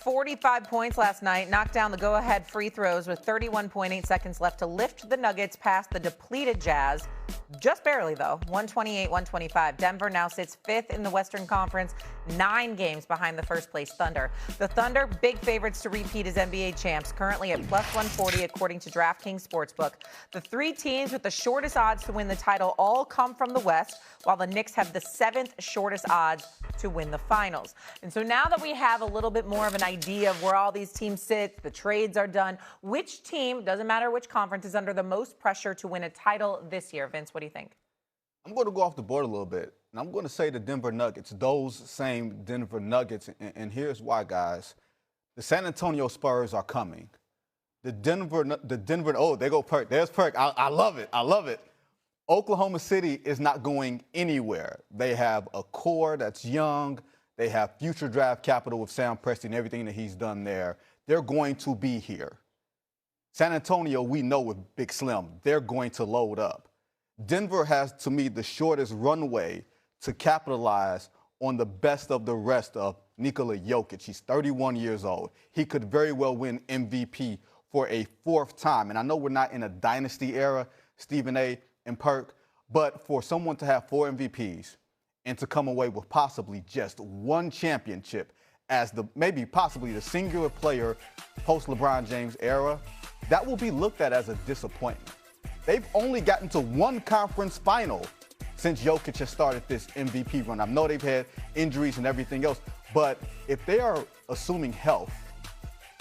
45 points last night, knocked down the go-ahead free throws with 31.8 seconds left to lift the Nuggets past the depleted Jazz. Just barely, though, 128-125. Denver now sits fifth in the Western Conference, 9 games behind the first-place Thunder. The Thunder, big favorites to repeat as NBA champs, currently at plus 140 according to DraftKings Sportsbook. The 3 teams with the shortest odds to win the title all come from the West, while the Knicks have the 7th shortest odds to win the finals. And so now that we have a little bit more of an idea of where all these teams sit, the trades are done, which team, doesn't matter which conference, is under the most pressure to win a title this year? Vince, what do you think? I'm going to go off the board a little bit, and I'm going to say the Denver Nuggets, those same Denver Nuggets, and here's why, guys. The San Antonio Spurs are coming. The Denver, oh, there go Perk. There's Perk. I love it. I love it. Oklahoma City is not going anywhere. They have a core that's young. They have future draft capital with Sam Presti and everything that he's done there. They're going to be here. San Antonio, we know with Big Slim, they're going to load up. Denver has, to me, the shortest runway to capitalize on the best of the rest of Nikola Jokic. He's 31 years old. He could very well win MVP for a 4th time. And I know we're not in a dynasty era, Stephen A. and Perk, but for someone to have 4 MVPs and to come away with possibly just 1 championship as possibly the singular player post-LeBron James era, that will be looked at as a disappointment. They've only gotten to 1 conference final since Jokic has started this MVP run. I know they've had injuries and everything else, but if they are assuming health,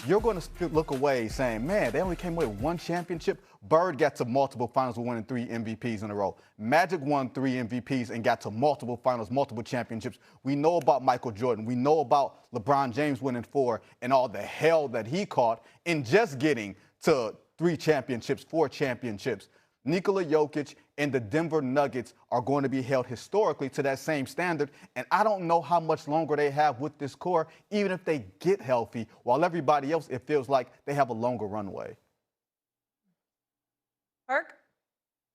you're going to look away saying, man, they only came away with 1 championship. Bird got to multiple finals with winning 3 MVPs in a row. Magic won 3 MVPs and got to multiple finals, multiple championships. We know about Michael Jordan. We know about LeBron James winning 4 and all the hell that he caught in just getting to 3 championships, 4 championships. Nikola Jokic and the Denver Nuggets are going to be held historically to that same standard, and I don't know how much longer they have with this core, even if they get healthy, while everybody else, it feels like they have a longer runway. Perk?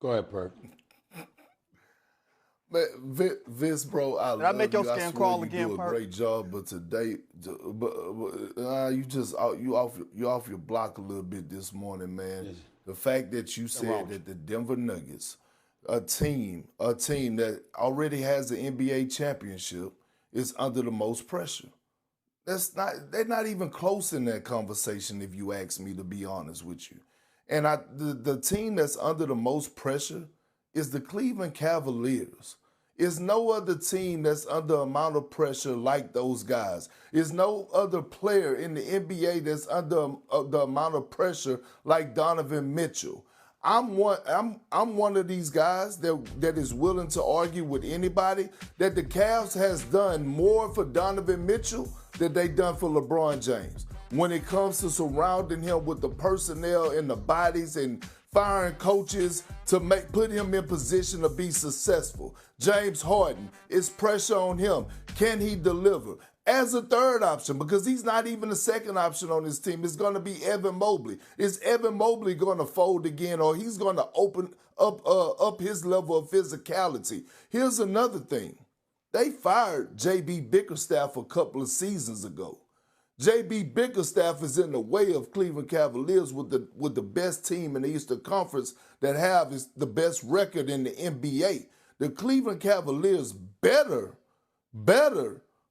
Go ahead, Perk. Man, Vince, bro, I Did I make your skin crawl again, do a Perk? great job, but today, you off your block a little bit this morning, man. Yes. The fact that you said that the Denver Nuggets, a team that already has the NBA championship, is under the most pressure. They're not even close in that conversation, if you ask me, to be honest with you. And the team that's under the most pressure is the Cleveland Cavaliers. There's no other team that's under amount of pressure like those guys. There's no other player in the NBA that's under the amount of pressure like Donovan Mitchell. I'm one of these guys that is willing to argue with anybody that the Cavs has done more for Donovan Mitchell than they done for LeBron James. When it comes to surrounding him with the personnel and the bodies and firing coaches to put him in position to be successful. James Harden, it's pressure on him. Can he deliver? As a third option, because he's not even a second option on this team, it's going to be Evan Mobley. Is Evan Mobley going to fold again, or he's going to open up his level of physicality? Here's another thing. They fired J.B. Bickerstaff a couple of seasons ago. J.B. Bickerstaff is in the way of Cleveland Cavaliers with the best team in the Eastern Conference that have is the best record in the NBA. The Cleveland Cavaliers better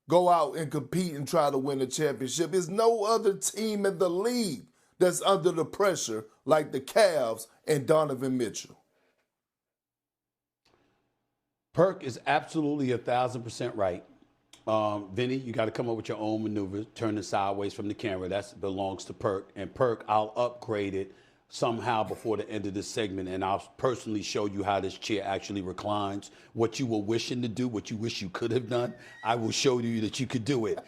go out and compete and try to win a championship. There's no other team in the league that's under the pressure like the Cavs and Donovan Mitchell. Perk is absolutely 1,000% right. Vinny, you got to come up with your own maneuver, turn it sideways from the camera. That belongs to Perk. And Perk, I'll upgrade it somehow before the end of this segment, and I'll personally show you how this chair actually reclines. What you were wishing to do, what you wish you could have done, I will show you that you could do it,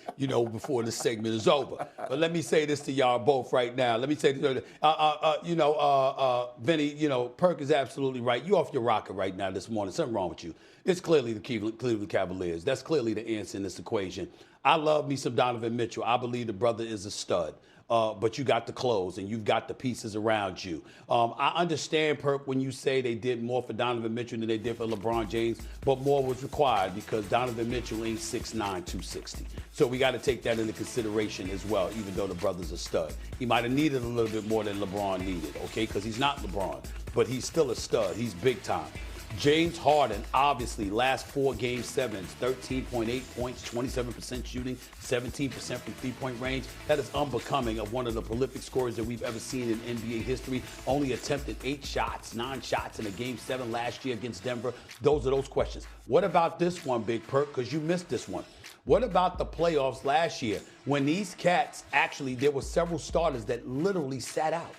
before the segment is over. But let me say this to y'all both right now. Let me say this, Vinny, Perk is absolutely right. You off your rocker right now this morning. Something wrong with you. It's clearly the Cleveland Cavaliers. That's clearly the answer in this equation. I love me some Donovan Mitchell. I believe the brother is a stud. But you got the clothes and you've got the pieces around you. I understand, Perk, when you say they did more for Donovan Mitchell than they did for LeBron James, but more was required because Donovan Mitchell ain't 6'9", 260. So we got to take that into consideration as well, even though the brother's a stud. He might have needed a little bit more than LeBron needed, okay, because he's not LeBron, but he's still a stud. He's big time. James Harden, obviously, last 4 Game 7s, 13.8 points, 27% shooting, 17% from three-point range. That is unbecoming of one of the prolific scorers that we've ever seen in NBA history. Only attempted 9 shots in a Game 7 last year against Denver. Those are those questions. What about this one, Big Perk? Because you missed this one. What about the playoffs last year when these cats, actually, there were several starters that literally sat out?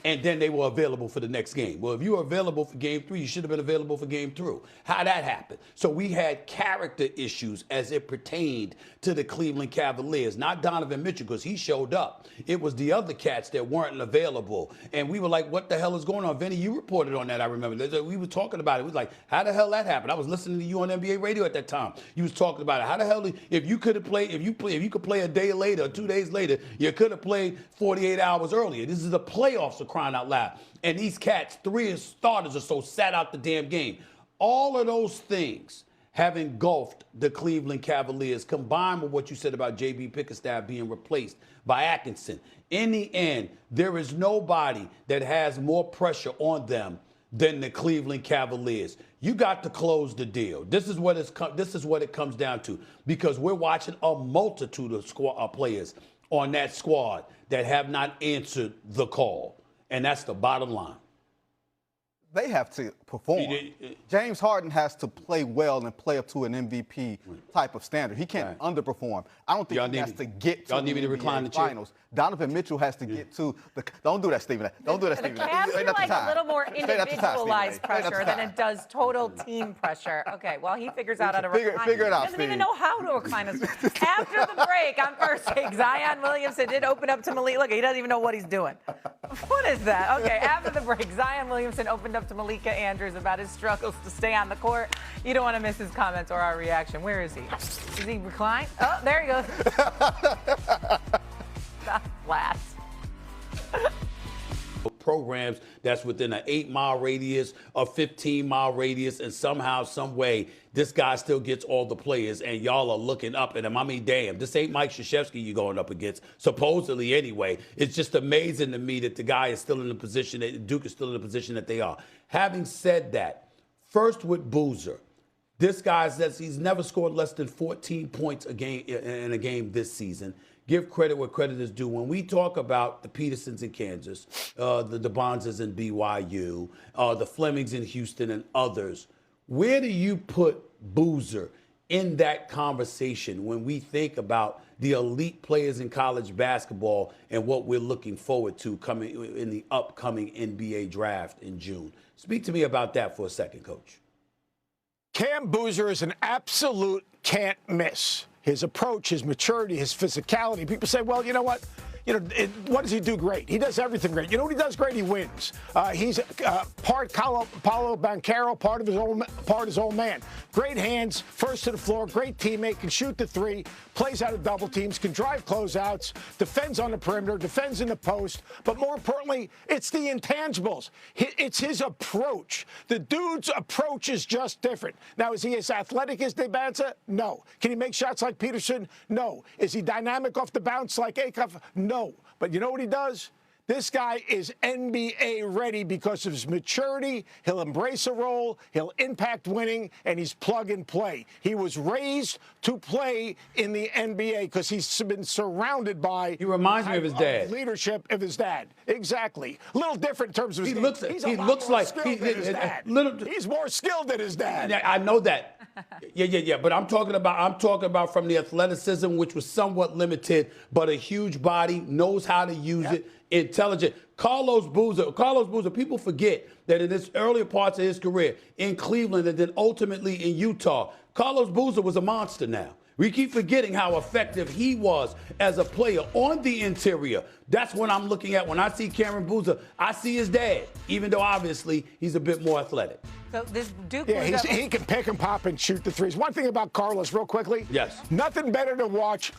And then they were available for the next game. Well, if you were available for Game 3, you should have been available for Game 2. How'd that happen? So we had character issues as it pertained to the Cleveland Cavaliers. Not Donovan Mitchell, because he showed up. It was the other cats that weren't available. And we were like, what the hell is going on? Vinny, you reported on that, I remember. We were talking about it. We was like, how the hell that happened? I was listening to you on NBA radio at that time. You was talking about it. How the hell, if you could have played, if you could play a day later or 2 days later, you could have played 48 hours earlier. This is the playoffs, for crying out loud. And these cats, 3 starters or so, sat out the damn game. All of those things have engulfed the Cleveland Cavaliers, combined with what you said about J.B. Bickerstaff being replaced by Atkinson. In the end, there is nobody that has more pressure on them than the Cleveland Cavaliers. You got to close the deal. This is what it comes down to, because we're watching a multitude of players on that squad that have not answered the call. And that's the bottom line. They have to perform. James Harden has to play well and play up to an MVP type of standard. He can't underperform. I don't think he has to get to the NBA Finals. Donovan Mitchell has to get to the. Don't do that, Stephen. Don't do that, Stephen. The Cavs feel like a little more individualized pressure than it does total team pressure. Okay, well, he figures out how to recline. Figure it out, He doesn't even know how to recline us. After the break, on first take, Zion Williamson did open up to Malik. Look, he doesn't even know what he's doing. What is that? Okay, after the break, Zion Williamson opened up to Malika Andrews about his struggles to stay on the court. You don't want to miss his comments or our reaction. Where is he? Is he reclined? Oh, there he goes. Flat. Programs that's within an 8-mile radius, a 15-mile radius, and somehow, some way, this guy still gets all the players, and y'all are looking up at him. I mean, damn, this ain't Mike Krzyzewski you're going up against, supposedly anyway. It's just amazing to me that the guy is still in the position, that Duke is still in the position that they are. Having said that, first with Boozer, this guy says he's never scored less than 14 points a game in a game this season. Give credit where credit is due. When we talk about the Petersons in Kansas, the DeBonzes in BYU, the Flemings in Houston, and others, where do you put Boozer in that conversation when we think about the elite players in college basketball and what we're looking forward to coming in the upcoming NBA draft in June? Speak to me about that for a second, Coach. Cam Boozer is an absolute can't miss. His approach, his maturity, his physicality. People say, well, you know what? What does he do great? He does everything great. You know what he does great? He wins. He's part Paulo Banchero, part his old man. Great hands, first to the floor, great teammate, can shoot the 3, plays out of double teams, can drive closeouts, defends on the perimeter, defends in the post. But more importantly, it's the intangibles. It's his approach. The dude's approach is just different. Now, is he as athletic as DeBanza? No. Can he make shots like Peterson? No. Is he dynamic off the bounce like Acuff? No. But you know what he does? This guy is NBA ready because of his maturity. He'll embrace a role. He'll impact winning, and he's plug and play. He was raised to play in the NBA because he's been surrounded by. He reminds me of his dad. Leadership of his dad. Exactly. A little different in terms of his. He looks like his dad. He's more skilled than his dad. Yeah, I know that. Yeah. But I'm talking about from the athleticism, which was somewhat limited, but a huge body, knows how to use it. Intelligent. Carlos Boozer, people forget that in his earlier parts of his career in Cleveland and then ultimately in Utah, Carlos Boozer was a monster now. We keep forgetting how effective he was as a player on the interior. That's what I'm looking at. When I see Cameron Boozer, I see his dad, even though obviously he's a bit more athletic. So this Duke Yeah, Blue Devils. he can pick and pop and shoot the threes. One thing about Carlos, real quickly. Yes. Nothing better to watch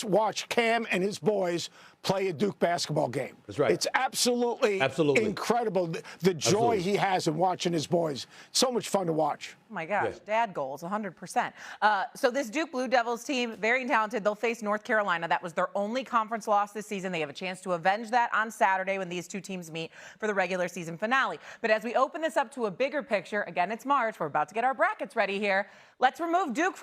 watch Cam and his boys play a Duke basketball game. That's right. It's absolutely incredible, the joy he has in watching his boys. So much fun to watch. Oh my gosh, Yeah. dad goals, 100%. So this Duke Blue Devils team, very talented. They'll face North Carolina. That was their only conference loss this season. They have a chance to avenge that on Saturday when these two teams meet for the regular season finale. But as we open this up to a bigger picture, again, it's March. We're about to get our brackets ready here. Let's remove Duke from